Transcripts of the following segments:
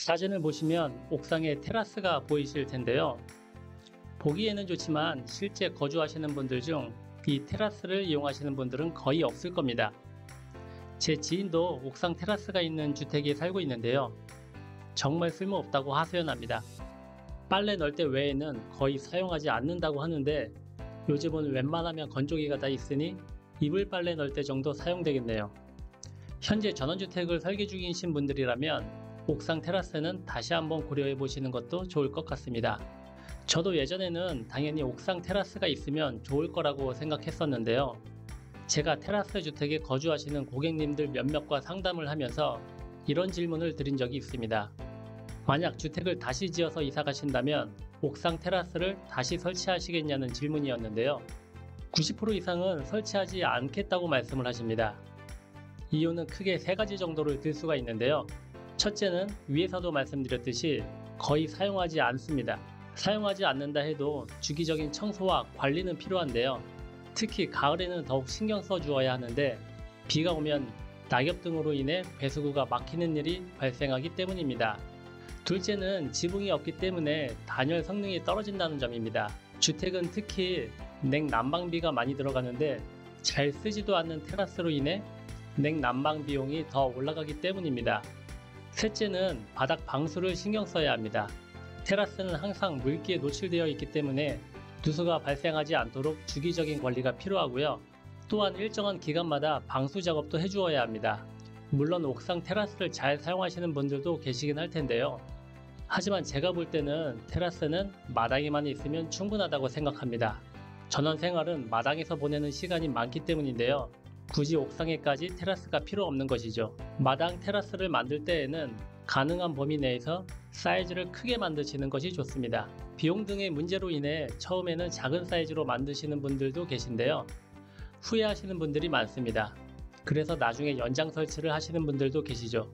사진을 보시면 옥상에 테라스가 보이실 텐데요. 보기에는 좋지만 실제 거주하시는 분들 중 이 테라스를 이용하시는 분들은 거의 없을 겁니다. 제 지인도 옥상 테라스가 있는 주택에 살고 있는데요. 정말 쓸모없다고 하소연합니다. 빨래 넣을 때 외에는 거의 사용하지 않는다고 하는데 요즘은 웬만하면 건조기가 다 있으니 이불 빨래 넣을 때 정도 사용되겠네요. 현재 전원주택을 설계 중이신 분들이라면 옥상 테라스는 다시 한번 고려해 보시는 것도 좋을 것 같습니다. 저도 예전에는 당연히 옥상 테라스가 있으면 좋을 거라고 생각했었는데요. 제가 테라스 주택에 거주하시는 고객님들 몇몇과 상담을 하면서 이런 질문을 드린 적이 있습니다. 만약 주택을 다시 지어서 이사 가신다면 옥상 테라스를 다시 설치하시겠냐는 질문이었는데요. 90% 이상은 설치하지 않겠다고 말씀을 하십니다. 이유는 크게 세 가지 정도를 들 수가 있는데요. 첫째는 위에서도 말씀드렸듯이 거의 사용하지 않습니다. 사용하지 않는다 해도 주기적인 청소와 관리는 필요한데요. 특히 가을에는 더욱 신경 써 주어야 하는데 비가 오면 낙엽 등으로 인해 배수구가 막히는 일이 발생하기 때문입니다. 둘째는 지붕이 없기 때문에 단열 성능이 떨어진다는 점입니다. 주택은 특히 냉난방비가 많이 들어가는데 잘 쓰지도 않는 테라스로 인해 냉난방 비용이 더 올라가기 때문입니다. 셋째는 바닥 방수를 신경 써야 합니다. 테라스는 항상 물기에 노출되어 있기 때문에 누수가 발생하지 않도록 주기적인 관리가 필요하고요. 또한 일정한 기간마다 방수 작업도 해주어야 합니다. 물론 옥상 테라스를 잘 사용하시는 분들도 계시긴 할 텐데요. 하지만 제가 볼 때는 테라스는 마당에만 있으면 충분하다고 생각합니다. 전원 생활은 마당에서 보내는 시간이 많기 때문인데요. 굳이 옥상에까지 테라스가 필요 없는 것이죠. 마당 테라스를 만들 때에는 가능한 범위 내에서 사이즈를 크게 만드시는 것이 좋습니다. 비용 등의 문제로 인해 처음에는 작은 사이즈로 만드시는 분들도 계신데요. 후회하시는 분들이 많습니다. 그래서 나중에 연장 설치를 하시는 분들도 계시죠.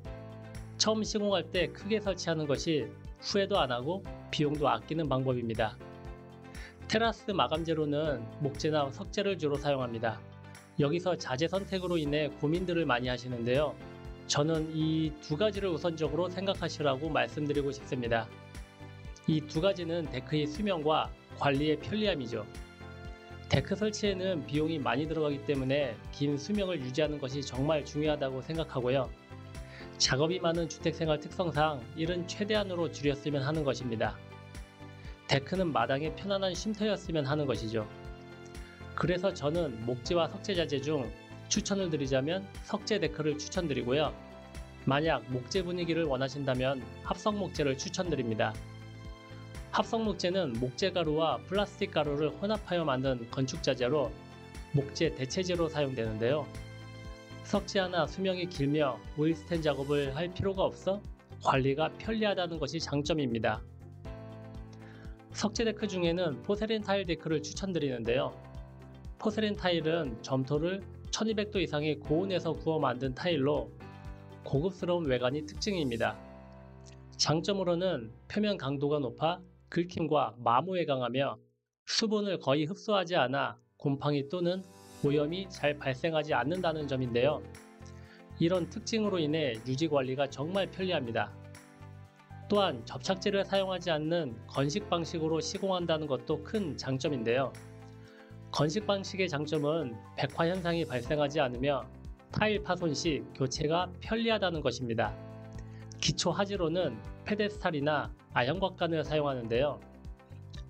처음 시공할 때 크게 설치하는 것이 후회도 안 하고 비용도 아끼는 방법입니다. 테라스 마감재로는 목재나 석재를 주로 사용합니다. 여기서 자재 선택으로 인해 고민들을 많이 하시는데요. 저는 이 두 가지를 우선적으로 생각하시라고 말씀드리고 싶습니다. 이 두 가지는 데크의 수명과 관리의 편리함이죠. 데크 설치에는 비용이 많이 들어가기 때문에 긴 수명을 유지하는 것이 정말 중요하다고 생각하고요. 작업이 많은 주택생활 특성상 이는 최대한으로 줄였으면 하는 것입니다. 데크는 마당의 편안한 쉼터였으면 하는 것이죠. 그래서 저는 목재와 석재 자재 중 추천을 드리자면 석재 데크를 추천드리고요. 만약 목재 분위기를 원하신다면 합성 목재를 추천드립니다. 합성 목재는 목재 가루와 플라스틱 가루를 혼합하여 만든 건축 자재로 목재 대체재로 사용되는데요. 석재 하나 수명이 길며 오일스텐 작업을 할 필요가 없어 관리가 편리하다는 것이 장점입니다. 석재 데크 중에는 포세린 타일 데크를 추천드리는데요. 포세린 타일은 점토를 1200도 이상의 고온에서 구워 만든 타일로 고급스러운 외관이 특징입니다. 장점으로는 표면 강도가 높아 긁힘과 마모에 강하며 수분을 거의 흡수하지 않아 곰팡이 또는 오염이 잘 발생하지 않는다는 점인데요. 이런 특징으로 인해 유지 관리가 정말 편리합니다. 또한 접착제를 사용하지 않는 건식 방식으로 시공한다는 것도 큰 장점인데요. 건식 방식의 장점은 백화 현상이 발생하지 않으며 타일 파손 시 교체가 편리하다는 것입니다. 기초 하지로는 페데스탈이나 아연곽관을 사용하는데요.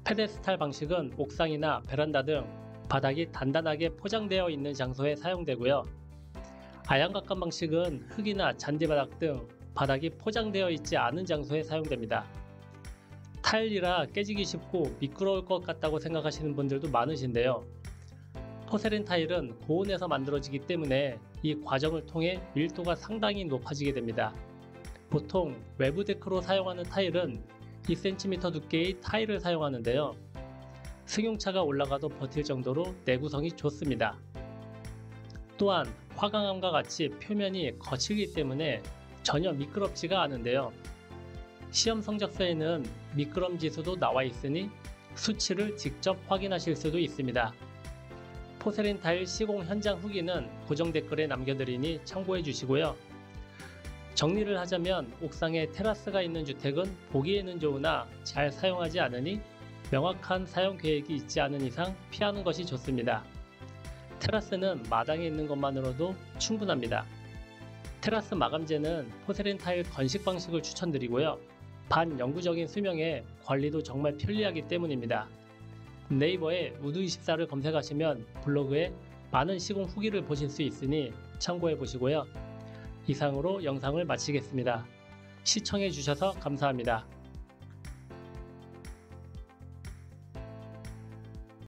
페데스탈 방식은 옥상이나 베란다 등 바닥이 단단하게 포장되어 있는 장소에 사용되고요. 아연곽관 방식은 흙이나 잔디바닥 등 바닥이 포장되어 있지 않은 장소에 사용됩니다. 타일이라 깨지기 쉽고 미끄러울 것 같다고 생각하시는 분들도 많으신데요. 포세린 타일은 고온에서 만들어지기 때문에 이 과정을 통해 밀도가 상당히 높아지게 됩니다. 보통 외부 데크로 사용하는 타일은 2cm 두께의 타일을 사용하는데요. 승용차가 올라가도 버틸 정도로 내구성이 좋습니다. 또한 화강암과 같이 표면이 거칠기 때문에 전혀 미끄럽지가 않은데요. 시험 성적서에는 미끄럼 지수도 나와 있으니 수치를 직접 확인하실 수도 있습니다. 포세린 타일 시공 현장 후기는 고정 댓글에 남겨드리니 참고해 주시고요. 정리를 하자면 옥상에 테라스가 있는 주택은 보기에는 좋으나 잘 사용하지 않으니 명확한 사용 계획이 있지 않은 이상 피하는 것이 좋습니다. 테라스는 마당에 있는 것만으로도 충분합니다. 테라스 마감재는 포세린 타일 건식 방식을 추천드리고요. 반영구적인 수명에 관리도 정말 편리하기 때문입니다. 네이버에 우드24를 검색하시면 블로그에 많은 시공 후기를 보실 수 있으니 참고해 보시고요. 이상으로 영상을 마치겠습니다. 시청해 주셔서 감사합니다.